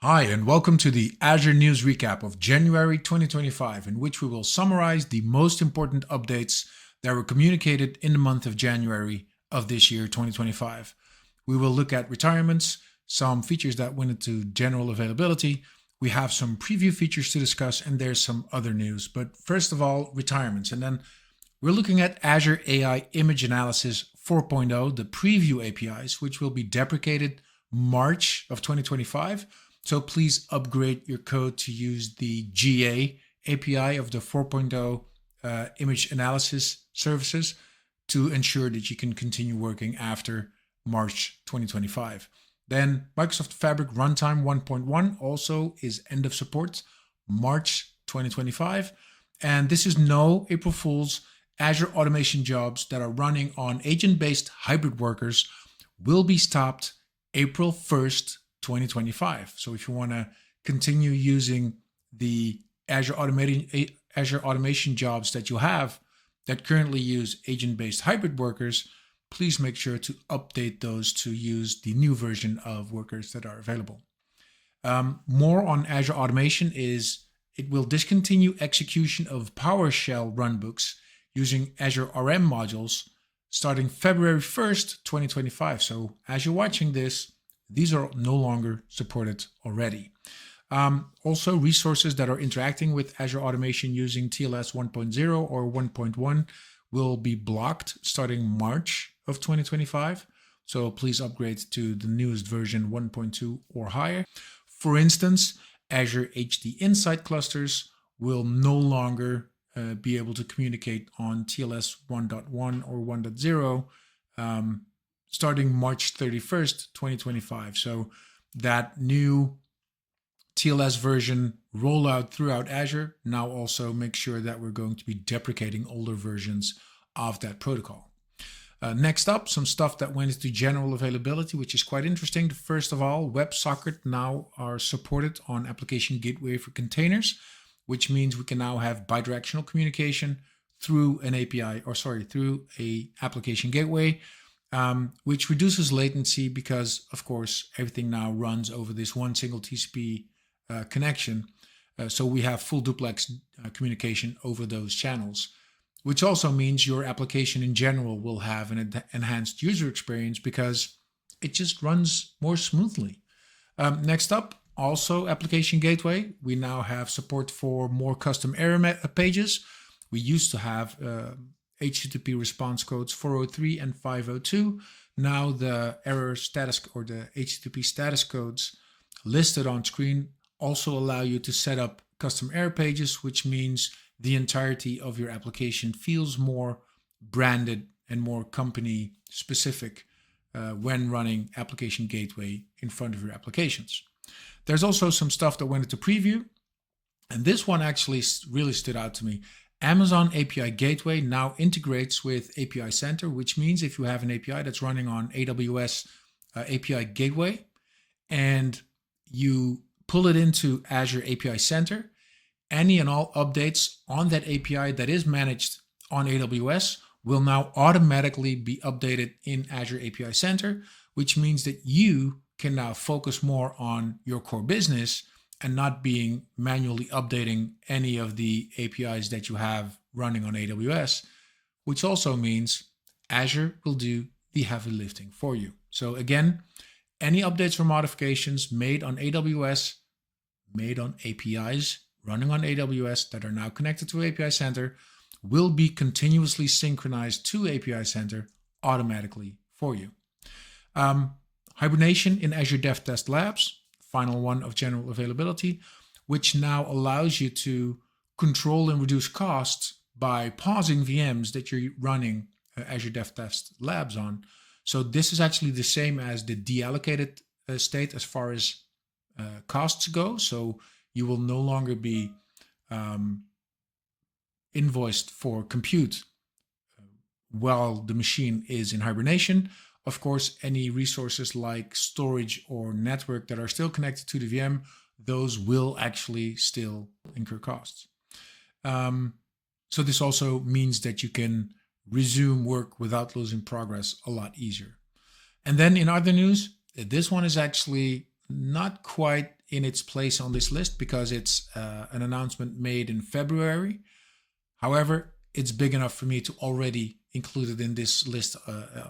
Hi, and welcome to the Azure News Recap of January 2025, in which we will summarize the most important updates that were communicated in the month of January of this year, 2025. We will look at retirements, some features that went into general availability. We have some preview features to discuss, and there's some other news. But first of all, retirements. And then we're looking at Azure AI Image Analysis 4.0, the preview APIs, which will be deprecated March of 2025. So please upgrade your code to use the GA API of the 4.0 image analysis services to ensure that you can continue working after March 2025. Then Microsoft Fabric Runtime 1.1 also is end of support March 2025. And this is no April Fool's. Azure automation jobs that are running on agent-based hybrid workers will be stopped April 1st, 2025. So if you want to continue using the Azure automation jobs that you have that currently use agent-based hybrid workers, please make sure to update those to use the new version of workers that are available. More on Azure automation is it will discontinue execution of PowerShell runbooks using Azure RM modules starting February 1st, 2025. So as you're watching this, these are no longer supported already. Also, resources that are interacting with Azure automation using TLS 1.0 or 1.1 will be blocked starting March of 2025. So please upgrade to the newest version 1.2 or higher. For instance, Azure HD Insight clusters will no longer be able to communicate on TLS 1.1 or 1.0 starting March 31st, 2025. So that new TLS version rollout throughout Azure now also makes sure that we're going to be deprecating older versions of that protocol. Next up, some stuff that went into general availability, which is quite interesting. First of all, WebSocket now are supported on Application Gateway for containers, which means we can now have bidirectional communication through an API, through a application gateway, which reduces latency because, of course, everything now runs over this one single TCP connection. So we have full duplex communication over those channels, which also means your application in general will have an enhanced user experience because it just runs more smoothly. Next up, also Application Gateway. We now have support for more custom error pages. We used to have HTTP response codes 403 and 502. Now the error status or the HTTP status codes listed on screen also allow you to set up custom error pages, which means the entirety of your application feels more branded and more company specific when running Application Gateway in front of your applications. There's also some stuff that went into preview, and this one actually really stood out to me. Amazon API Gateway now integrates with API Center, which means if you have an API that's running on AWS API Gateway and you pull it into Azure API Center, any and all updates on that API that is managed on AWS will now automatically be updated in Azure API Center, which means that you can now focus more on your core business and not being manually updating any of the APIs that you have running on AWS, which also means Azure will do the heavy lifting for you. So again, any updates or modifications made on AWS, made on APIs running on AWS that are now connected to API Center will be continuously synchronized to API Center automatically for you. Hibernation in Azure DevTest Labs, final one of general availability, which now allows you to control and reduce costs by pausing VMs that you're running Azure DevTest Labs on. So this is actually the same as the deallocated state as far as costs go. So you will no longer be invoiced for compute while the machine is in hibernation. Of course, any resources like storage or network that are still connected to the VM, those will actually still incur costs. So this also means that you can resume work without losing progress a lot easier. And then in other news, this one is actually not quite in its place on this list because it's an announcement made in February. However, it's big enough for me to already include it in this list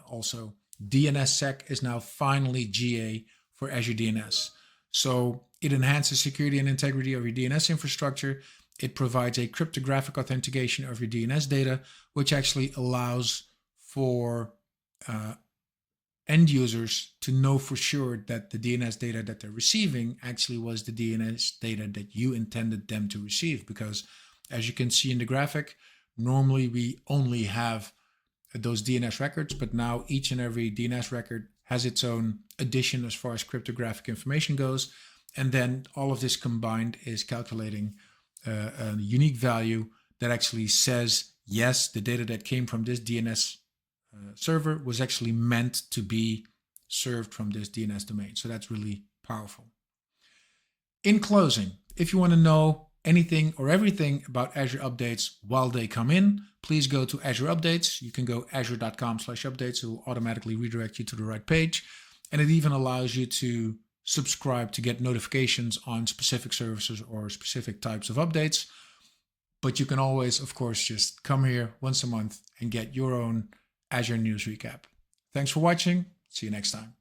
also. DNSSEC is now finally GA for Azure DNS. So it enhances security and integrity of your DNS infrastructure. It provides a cryptographic authentication of your DNS data, which actually allows for end users to know for sure that the DNS data that they're receiving actually was the DNS data that you intended them to receive. Because as you can see in the graphic, normally we only have those DNS records, but now each and every DNS record has its own addition as far as cryptographic information goes. And then all of this combined is calculating a unique value that actually says, yes, the data that came from this DNS server was actually meant to be served from this DNS domain. So that's really powerful. In closing, if you want to know anything or everything about Azure updates while they come in, please go to Azure Updates. You can go azure.com/updates. It will automatically redirect you to the right page. And it even allows you to subscribe to get notifications on specific services or specific types of updates. But you can always, of course, just come here once a month and get your own Azure News Recap. Thanks for watching. See you next time.